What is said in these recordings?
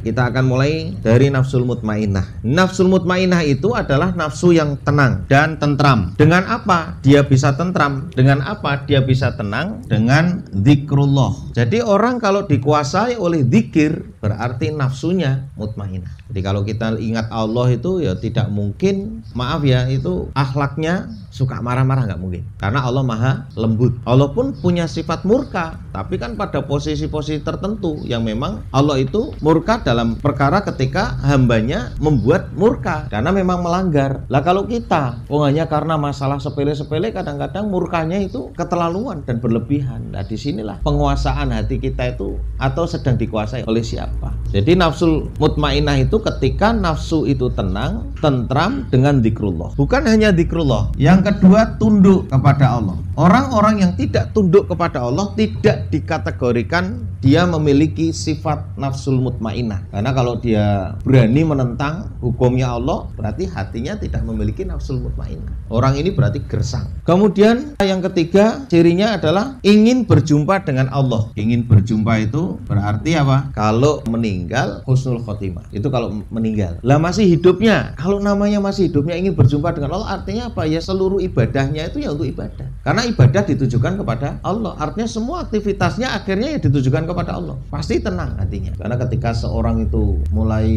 Kita akan mulai dari nafsul mutmainnah. Nafsul mutmainnah itu adalah nafsu yang tenang dan tentram. Dengan apa dia bisa tentram? Dengan apa dia bisa tenang? Dengan zikrullah. Jadi orang kalau dikuasai oleh zikir berarti nafsunya mutmainnah. Jadi kalau kita ingat Allah itu ya tidak mungkin, maaf ya, itu akhlaknya suka marah-marah, nggak mungkin. Karena Allah maha lembut. Allah pun punya sifat murka, tapi kan pada posisi-posisi tertentu yang memang Allah itu murka dalam perkara ketika hambanya membuat murka karena memang melanggar. Lah kalau kita hanya karena masalah sepele-sepele, kadang-kadang murkanya itu keterlaluan dan berlebihan. Nah disinilah penguasaan hati kita itu atau sedang dikuasai oleh siapa. Jadi nafsul mutmainnah itu ketika nafsu itu tenang, tentram dengan zikrullah. Bukan hanya zikrullah. Yang kedua, tunduk kepada Allah. Orang-orang yang tidak tunduk kepada Allah tidak dikategorikan dia memiliki sifat nafsul mutmainnah. Karena kalau dia berani menentang hukumnya Allah, berarti hatinya tidak memiliki nafsul mutmainnah. Orang ini berarti gersang. Kemudian yang ketiga, cirinya adalah ingin berjumpa dengan Allah. Ingin berjumpa itu berarti apa? Kalau meninggal husnul khotimah. Itu kalau meninggal. Lah masih hidupnya, kalau namanya masih hidupnya ingin berjumpa dengan Allah, artinya apa? Ya seluruh ibadahnya itu ya untuk ibadah. Karena ibadah ditujukan kepada Allah. Artinya semua aktivitasnya akhirnya ya ditujukan kepada Allah. Pasti tenang hatinya. Karena ketika seorang itu mulai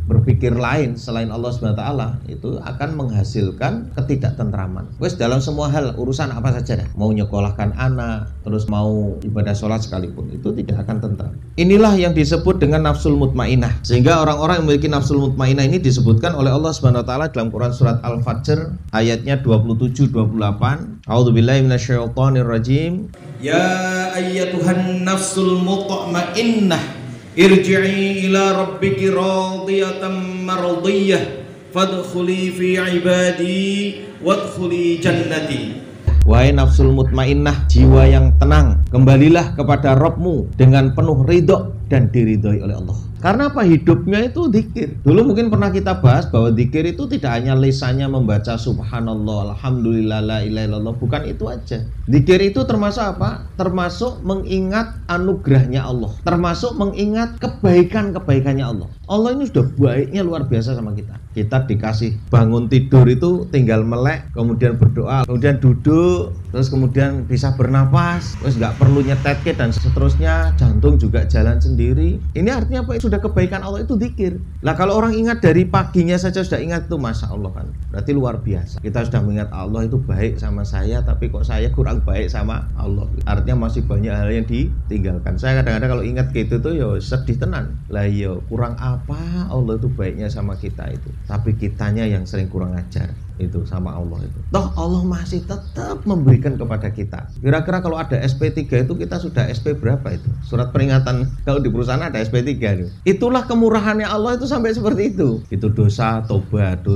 berpikir lain selain Allah SWT, itu akan menghasilkan ketidaktentraman. Wes dalam semua hal, urusan apa saja dah. Mau nyekolahkan anak, terus mau ibadah sholat sekalipun, itu tidak akan tentram. Inilah yang disebut dengan nafsul mutmainnah. Sehingga orang-orang yang memiliki nafsul mutmainnah ini disebutkan oleh Allah SWT dalam Quran surat Al-Fajr ayatnya 27-28. A'udzubillahi minasyaitonirrajim. Ya ayyatuhan nafsul mutmainnah irji'i ila rabbiki radiyatan mardiyah fadkhuli fi ibadi wadkhuli jannati. Wahai nafsul mutmainnah, jiwa yang tenang, kembalilah kepada Rabbmu dengan penuh ridho dan diridhoi oleh Allah. Karena apa? Hidupnya itu zikir. Dulu mungkin pernah kita bahas bahwa zikir itu tidak hanya lisannya membaca subhanallah, alhamdulillah, la ilaha illallah. Bukan itu aja. Zikir itu termasuk apa? Termasuk mengingat anugerahnya Allah, termasuk mengingat kebaikan-kebaikannya Allah. Allah ini sudah baiknya luar biasa sama kita. Kita dikasih bangun tidur itu tinggal melek, kemudian berdoa, kemudian duduk, terus kemudian bisa bernapas, terus nggak perlu nyetetke dan seterusnya, jantung juga jalan sendiri. Ini artinya apa? Sudah kebaikan Allah itu zikir. Lah kalau orang ingat dari paginya saja sudah ingat, itu masya Allah kan, berarti luar biasa. Kita sudah mengingat Allah itu baik sama saya, tapi kok saya kurang baik sama Allah. Artinya masih banyak hal yang ditinggalkan. Saya kadang-kadang kalau ingat gitu tuh ya sedih tenan. Lah ya kurang apa Allah itu baiknya sama kita itu, tapi kitanya yang sering kurang ajar itu sama Allah itu. Toh Allah masih tetap memberikan kepada kita. Kira-kira kalau ada SP3 itu kita sudah SP berapa itu? Surat peringatan kalau di perusahaan ada SP3 itu. Itulah kemurahannya Allah itu sampai seperti itu. Itu dosa tobat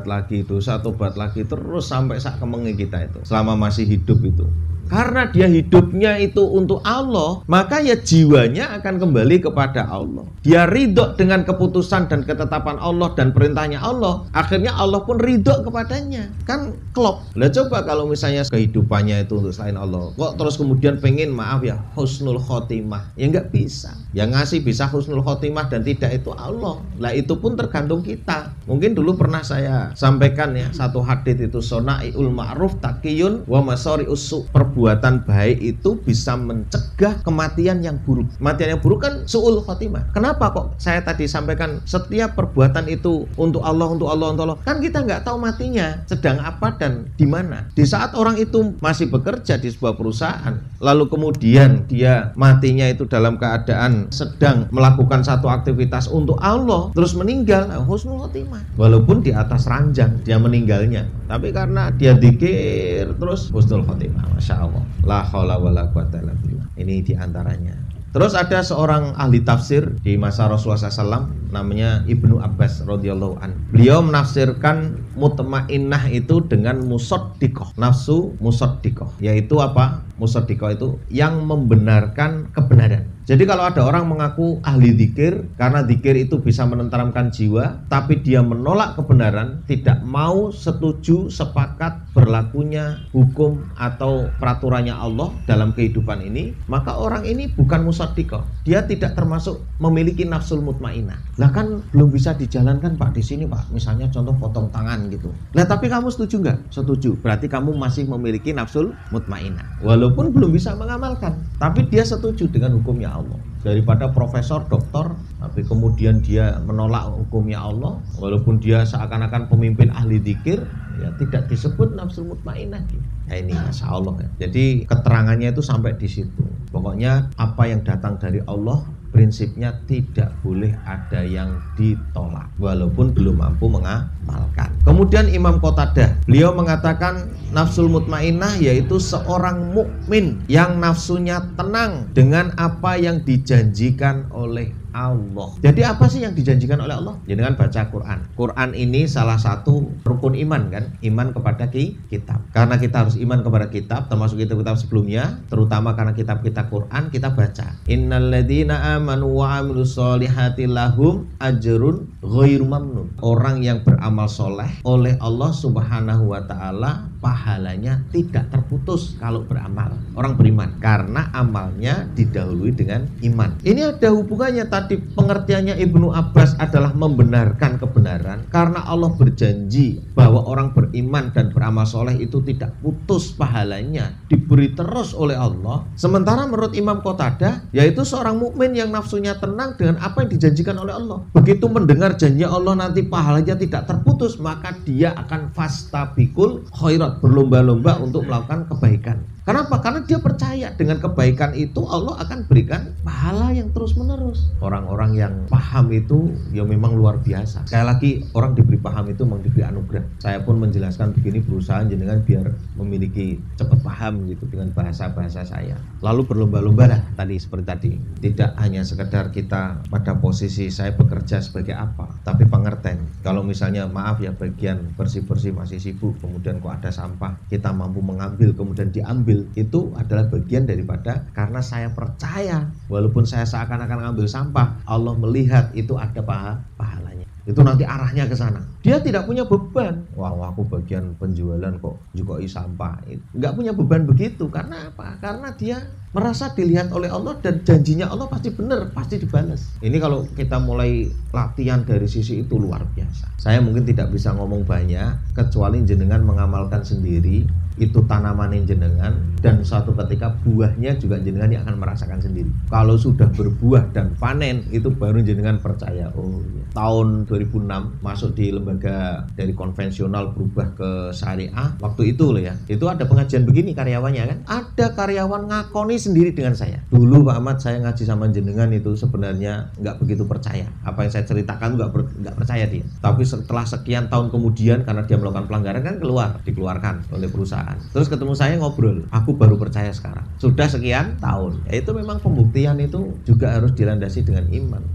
lagi, dosa tobat lagi, terus sampai sak kemenge kita itu. Selama masih hidup itu. Karena dia hidupnya itu untuk Allah, maka ya jiwanya akan kembali kepada Allah. Dia ridho dengan keputusan dan ketetapan Allah dan perintahnya Allah. Akhirnya Allah pun ridho kepadanya. Kan klop. Lah coba kalau misalnya kehidupannya itu untuk selain Allah, kok terus kemudian pengen, maaf ya, husnul khotimah. Ya nggak bisa. Yang ngasih bisa husnul khotimah dan tidak itu Allah. Lah itu pun tergantung kita. Mungkin dulu pernah saya sampaikan ya, satu hadits itu, sona'iul ma'ruf taqiyun wa masari'us su'. Perbuatan baik itu bisa mencegah kematian yang buruk. Kematian yang buruk kan su'ul khotimah. Kenapa kok saya tadi sampaikan setiap perbuatan itu untuk Allah, untuk Allah, untuk Allah? Kan kita nggak tahu matinya sedang apa dan di mana. Di saat orang itu masih bekerja di sebuah perusahaan, lalu kemudian dia matinya itu dalam keadaan sedang melakukan satu aktivitas untuk Allah, terus meninggal, husnul khotimah. Walaupun di atas ranjang dia meninggalnya, tapi karena dia dzikir terus husnul khotimah. Masya Allah, la haula wala quwata illa billah. Ini diantaranya. Terus ada seorang ahli tafsir di masa Rasulullah SAW, namanya Ibnu Abbas radhiyallahu an. Beliau menafsirkan mutmainnah itu dengan musaddiqah, nafsu musaddiqah, yaitu apa? Musaddiqah itu yang membenarkan kebenaran. Jadi kalau ada orang mengaku ahli dzikir karena dzikir itu bisa menenteramkan jiwa, tapi dia menolak kebenaran, tidak mau setuju sepakat berlakunya hukum atau peraturannya Allah dalam kehidupan ini, maka orang ini bukan musaddiqah. Dia tidak termasuk memiliki nafsul mutmainnah. Lah kan belum bisa dijalankan Pak di sini Pak. Misalnya contoh potong tangan gitu. Lah tapi kamu setuju nggak? Setuju. Berarti kamu masih memiliki nafsul mutmainnah. Walaupun belum bisa mengamalkan, tapi dia setuju dengan hukumnya Allah. Daripada profesor, doktor, tapi kemudian dia menolak hukumnya Allah, walaupun dia seakan-akan pemimpin ahli dzikir, ya tidak disebut nafsul mutmainnah. Ya ini Masya Allah ya. Jadi keterangannya itu sampai di situ. Pokoknya apa yang datang dari Allah, prinsipnya tidak boleh ada yang ditolak walaupun belum mampu mengamalkan. Kemudian Imam Qatadah, beliau mengatakan nafsul mutmainnah yaitu seorang mukmin yang nafsunya tenang dengan apa yang dijanjikan oleh Allah. Jadi apa sih yang dijanjikan oleh Allah? Jadi dengan baca Quran. Quran ini salah satu rukun iman kan? Iman kepada kitab. Karena kita harus iman kepada kitab, termasuk kitab-kitab sebelumnya, terutama karena kitab-kitab Quran kita baca. Innalladzina amanu wa amilus solihati lahum ajrun ghairu mamnun. Orang yang beramal soleh oleh Allah Subhanahu wa taala pahalanya tidak terputus kalau beramal. Orang beriman karena amalnya didahului dengan iman. Ini ada hubungannya tadi pengertiannya Ibnu Abbas adalah membenarkan kebenaran karena Allah berjanji bahwa orang beriman dan beramal soleh itu tidak putus pahalanya, diberi terus oleh Allah. Sementara menurut Imam Qatadah yaitu seorang mukmin yang nafsunya tenang dengan apa yang dijanjikan oleh Allah. Begitu mendengar janji Allah nanti pahalanya tidak terputus, maka dia akan fastabiqul khairat, berlomba-lomba untuk melakukan kebaikan. Kenapa? Karena dia percaya dengan kebaikan itu Allah akan berikan pahala yang terus-menerus. Orang-orang yang paham itu ya memang luar biasa. Sekali lagi, orang diberi paham itu memang diberi anugerah. Saya pun menjelaskan begini, berusaha jenengan biar memiliki cepat paham gitu dengan bahasa-bahasa saya. Lalu berlomba-lomba lah tadi seperti tadi. Tidak hanya sekedar kita pada posisi saya bekerja sebagai apa, tapi pengertian. Kalau misalnya maaf ya bagian bersih-bersih masih sibuk, kemudian kok ada sampah, kita mampu mengambil kemudian diambil, itu adalah bagian daripada karena saya percaya walaupun saya seakan-akan ngambil sampah, Allah melihat itu ada pahalanya. Itu nanti arahnya ke sana. Dia tidak punya beban. Wah, aku bagian penjualan kok juga sampah. Enggak punya beban begitu. Karena apa? Karena dia merasa dilihat oleh Allah dan janjinya Allah pasti benar, pasti dibalas. Ini kalau kita mulai latihan dari sisi itu luar biasa. Saya mungkin tidak bisa ngomong banyak kecuali jenengan mengamalkan sendiri itu tanaman jenengan dan suatu ketika buahnya juga jenengan yang akan merasakan sendiri. Kalau sudah berbuah dan panen itu baru jenengan percaya. Oh ya. Tahun 2006 masuk di lembaga dari konvensional berubah ke syariah. Waktu itu loh ya. Itu ada pengajian begini karyawannya kan. Ada karyawan ngakoni sendiri dengan saya. Dulu Pak Ahmad saya ngaji sama jenengan itu sebenarnya nggak begitu percaya. Apa yang saya ceritakan nggak percaya dia. Tapi setelah sekian tahun kemudian karena dia melakukan pelanggaran kan dikeluarkan oleh perusahaan. Terus ketemu saya ngobrol, aku baru percaya sekarang. Sudah sekian tahun. Ya, itu memang pembuktian itu juga harus dilandasi dengan iman.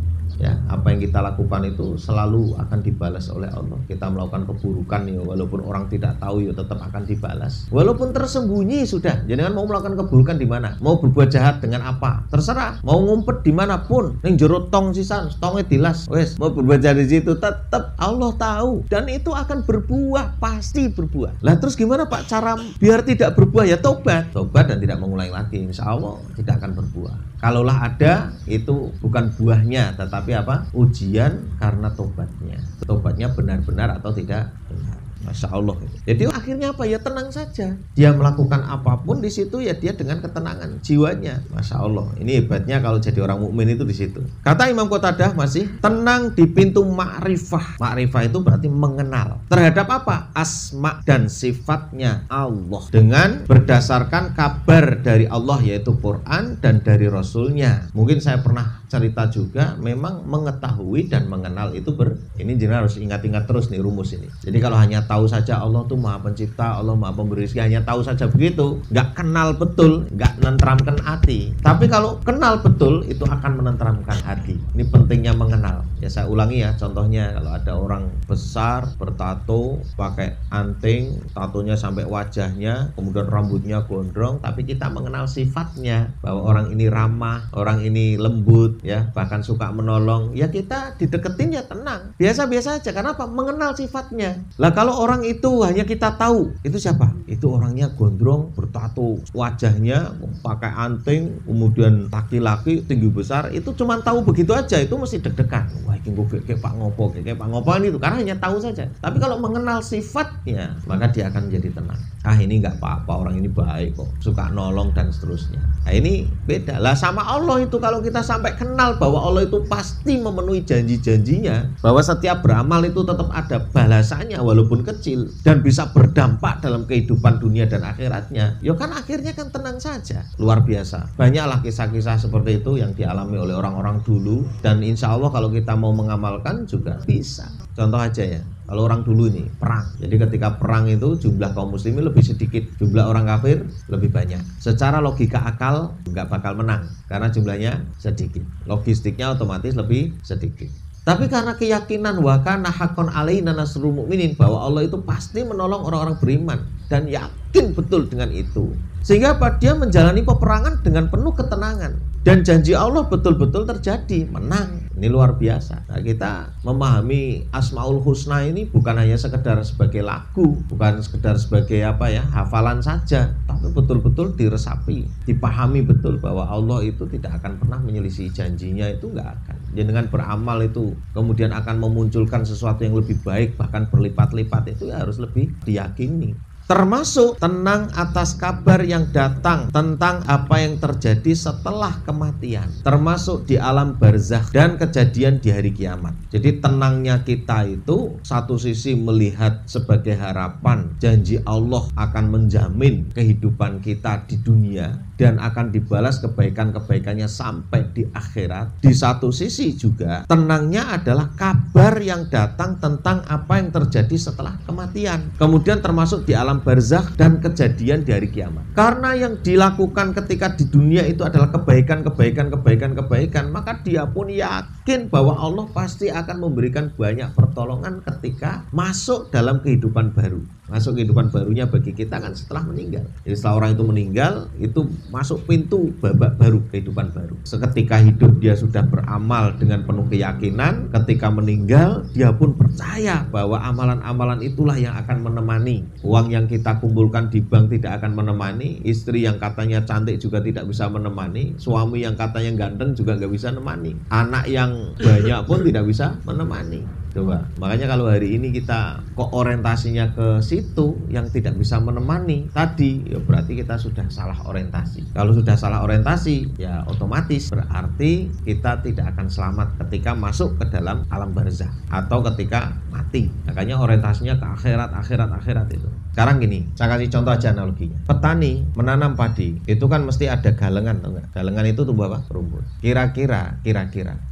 Ya, apa yang kita lakukan itu selalu akan dibalas oleh Allah. Kita melakukan keburukan ya, walaupun orang tidak tahu ya tetap akan dibalas. Walaupun tersembunyi sudah. Jangan mau melakukan keburukan di mana, mau berbuat jahat dengan apa, terserah. Mau ngumpet dimanapun, ning jero tong sisan, tongnya dilas, wes mau berbuat jahat di situ tetap Allah tahu dan itu akan berbuah, pasti berbuah. Lah terus gimana Pak cara biar tidak berbuah? Ya tobat dan tidak mengulangi lagi. Insya Allah tidak akan berbuah. Kalaulah ada itu bukan buahnya tetapi apa? Ujian karena tobatnya. Tobatnya benar-benar atau tidak benar. Masya Allah. Jadi akhirnya apa ya tenang saja. Dia melakukan apapun di situ ya dia dengan ketenangan jiwanya. Masya Allah. Ini hebatnya kalau jadi orang mukmin itu di situ. Kata Imam Qatadah masih tenang di pintu ma'rifah. Ma'rifah itu berarti mengenal terhadap apa? Asma dan sifatnya Allah dengan berdasarkan kabar dari Allah yaitu Quran dan dari Rasulnya. Mungkin saya pernah cerita juga memang mengetahui dan mengenal itu ini jenengan harus ingat-ingat terus nih rumus ini. Jadi kalau hanya tahu saja Allah tuh Maha Pencipta, Allah Maha Pemberi rezeki, hanya tahu saja begitu, nggak kenal betul, nggak menenteramkan hati. Tapi kalau kenal betul, itu akan menenteramkan hati. Ini pentingnya mengenal. Ya saya ulangi ya, contohnya kalau ada orang besar bertato, pakai anting, tatonya sampai wajahnya, kemudian rambutnya gondrong, tapi kita mengenal sifatnya bahwa orang ini ramah, orang ini lembut ya, bahkan suka menolong, ya kita dideketin ya tenang, biasa-biasa aja. Karena apa? Mengenal sifatnya. Lah kalau orang itu hanya kita tahu itu siapa, itu orangnya gondrong, bertato, wajahnya pakai anting, kemudian laki-laki tinggi besar, itu cuma tahu begitu aja, itu mesti deg-degan. Wah, ini kayak Pak Ngopo, kayak Pak Ngopoan itu, karena hanya tahu saja. Tapi kalau mengenal sifatnya, maka dia akan jadi tenang. Ah, ini nggak apa-apa, orang ini baik kok, suka nolong dan seterusnya. Nah, ini beda. Lah sama Allah itu, kalau kita sampai kenal bahwa Allah itu pasti memenuhi janji-janjinya, bahwa setiap beramal itu tetap ada balasannya walaupun kecil dan bisa berdampak dalam kehidupan dunia dan akhiratnya, ya kan akhirnya kan tenang saja. Luar biasa. Banyaklah kisah-kisah seperti itu yang dialami oleh orang-orang dulu, dan insya Allah kalau kita mau mengamalkan juga bisa. Contoh aja ya, kalau orang dulu ini perang, jadi ketika perang itu jumlah kaum muslimin lebih sedikit, jumlah orang kafir lebih banyak. Secara logika akal nggak bakal menang karena jumlahnya sedikit, logistiknya otomatis lebih sedikit. Tapi karena keyakinan wa kana haqqan alaina nasrul mu'minin, bahwa Allah itu pasti menolong orang-orang beriman, dan yakin betul dengan itu, sehingga dia menjalani peperangan dengan penuh ketenangan, dan janji Allah betul-betul terjadi, menang. Ini luar biasa. Nah, kita memahami Asmaul Husna ini bukan hanya sekedar sebagai lagu, bukan sekedar sebagai hafalan saja, tapi betul-betul diresapi, dipahami betul bahwa Allah itu tidak akan pernah menyelisih janjinya, itu nggak akan. Dan dengan beramal itu kemudian akan memunculkan sesuatu yang lebih baik, bahkan berlipat-lipat, itu harus lebih diyakini. Termasuk tenang atas kabar yang datang tentang apa yang terjadi setelah kematian, termasuk di alam barzakh dan kejadian di hari kiamat. Jadi tenangnya kita itu satu sisi melihat sebagai harapan janji Allah akan menjamin kehidupan kita di dunia dan akan dibalas kebaikan-kebaikannya sampai di akhirat. Di satu sisi juga tenangnya adalah kabar yang datang tentang apa yang terjadi setelah kematian, kemudian termasuk di alam barzakh dan kejadian di hari kiamat. Karena yang dilakukan ketika di dunia itu adalah kebaikan, maka dia pun yakin bahwa Allah pasti akan memberikan banyak pertolongan ketika masuk dalam kehidupan baru. Masuk kehidupan barunya bagi kita kan setelah meninggal. Jadi setelah orang itu meninggal, itu masuk pintu babak baru, kehidupan baru. Seketika hidup dia sudah beramal dengan penuh keyakinan, ketika meninggal dia pun percaya bahwa amalan-amalan itulah yang akan menemani. Uang yang kita kumpulkan di bank tidak akan menemani, istri yang katanya cantik juga tidak bisa menemani, suami yang katanya ganteng juga nggak bisa menemani, anak yang banyak pun tidak bisa menemani. Coba, makanya kalau hari ini kita kok orientasinya ke situ yang tidak bisa menemani tadi, ya berarti kita sudah salah orientasi. Kalau sudah salah orientasi, ya otomatis berarti kita tidak akan selamat ketika masuk ke dalam alam barzakh atau ketika mati. Makanya orientasinya ke akhirat itu. Sekarang gini, saya kasih contoh aja analoginya. Petani menanam padi, itu kan mesti ada galengan, atau enggak? Galengan itu tumbuh apa? Rumput. Kira-kira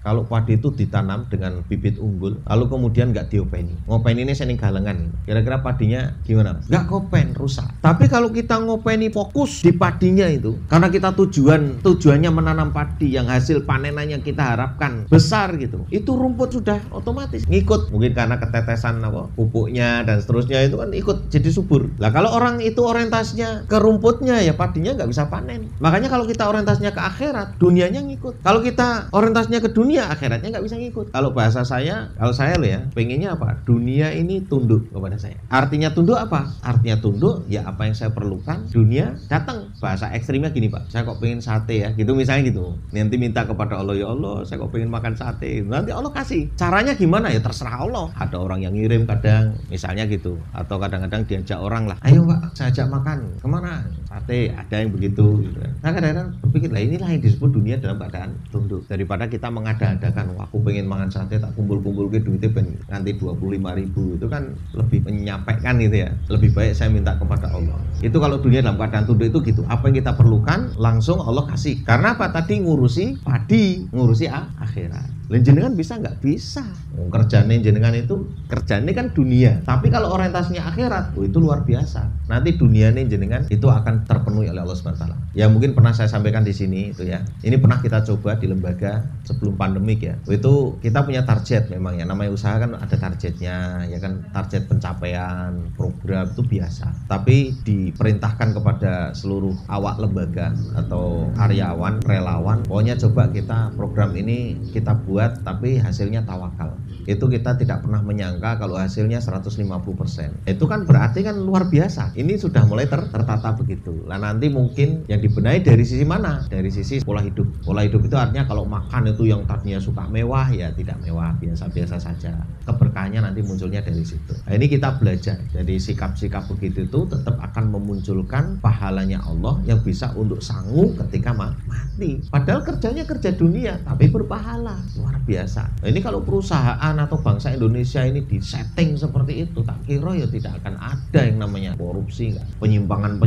kalau padi itu ditanam dengan bibit unggul, lalu kemudian nggak diopeni, ngopeni ini sening galengan, kira-kira padinya gimana? Nggak kopen, rusak. Tapi kalau kita ngopeni fokus di padinya itu, karena kita tujuannya menanam padi yang hasil panenannya kita harapkan besar gitu, itu rumput sudah otomatis ngikut. Mungkin karena ketetesan pupuknya dan seterusnya itu kan ikut jadi subur. Lah kalau orang itu orientasinya ke rumputnya, ya padinya nggak bisa panen. Makanya kalau kita orientasinya ke akhirat, dunianya ngikut. Kalau kita orientasinya ke dunia, akhiratnya nggak bisa ngikut. Kalau bahasa saya, loh ya, pengennya apa? Dunia ini tunduk kepada saya. Artinya tunduk apa? Artinya tunduk, ya apa yang saya perlukan, dunia datang. Bahasa ekstrimnya gini Pak, saya kok pengen sate ya, gitu misalnya gitu. Nanti minta kepada Allah, ya Allah, saya kok pengen makan sate. Nanti Allah kasih. Caranya gimana? Ya terserah Allah. Ada orang yang ngirim kadang, misalnya gitu. Atau kadang-kadang diajak orang lah, ayo Pak, saya ajak makan. Kemana? Sate. Ada yang begitu. Gitu. Nah kadang-kadang berpikir, lah inilah yang disebut dunia dalam keadaan tunduk. Daripada kita mengada-adakan, wah aku pengen makan sate, tak kumpul-kumpul ke duitnya nanti 25.000, itu kan lebih menyampaikan gitu ya. Lebih baik saya minta kepada Allah. Itu kalau dunia dalam keadaan tunduk itu gitu. Apa yang kita perlukan langsung Allah kasih. Karena apa? Tadi ngurusi padi, ngurusi akhirat. Jenengan bisa nggak? Bisa. Kerjanya jenengan itu, kerjanya kan dunia. Tapi kalau orientasinya akhirat, itu luar biasa. Nanti dunianya jenengan itu akan terpenuhi oleh Allah SWT. Ya mungkin pernah saya sampaikan di sini itu ya. Ini pernah kita coba di lembaga sebelum pandemik ya. Itu kita punya target memang ya. Namanya usaha kan ada targetnya, ya kan, target pencapaian program itu biasa. Tapi diperintahkan kepada seluruh awak lembaga atau karyawan, relawan, pokoknya coba kita program ini kita buat tapi hasilnya tawakal. Itu kita tidak pernah menyangka kalau hasilnya 150%. Itu kan berarti kan luar biasa. Ini sudah mulai tertata begitu. Lah nanti mungkin yang dibenahi dari sisi mana? Dari sisi pola hidup. Pola hidup itu artinya kalau makan itu yang tadinya suka mewah ya tidak mewah, biasa-biasa saja. Keberkahannya nanti munculnya dari situ. Nah, ini kita belajar. Jadi sikap-sikap begitu itu tetap akan memunculkan pahalanya Allah yang bisa untuk sanggup ketika mati. Padahal kerjanya kerja dunia tapi berpahala. Luar biasa. Nah, ini kalau perusahaan atau bangsa Indonesia ini disetting seperti itu, tak kira ya tidak akan ada yang namanya korupsi, penyimpangan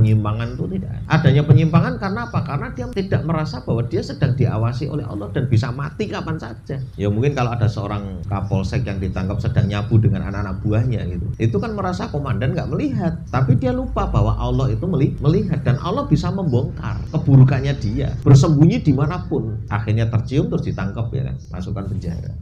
itu tidak. Adanya penyimpangan karena apa? Karena dia tidak merasa bahwa dia sedang diawasi oleh Allah dan bisa mati kapan saja. Ya mungkin kalau ada seorang kapolsek yang ditangkap sedang nyabu dengan anak-anak buahnya gitu, itu kan merasa komandan nggak melihat, tapi dia lupa bahwa Allah itu melihat dan Allah bisa membongkar keburukannya dia, bersembunyi dimanapun, akhirnya tercium terus ditangkap ya kan, masukkan penjara.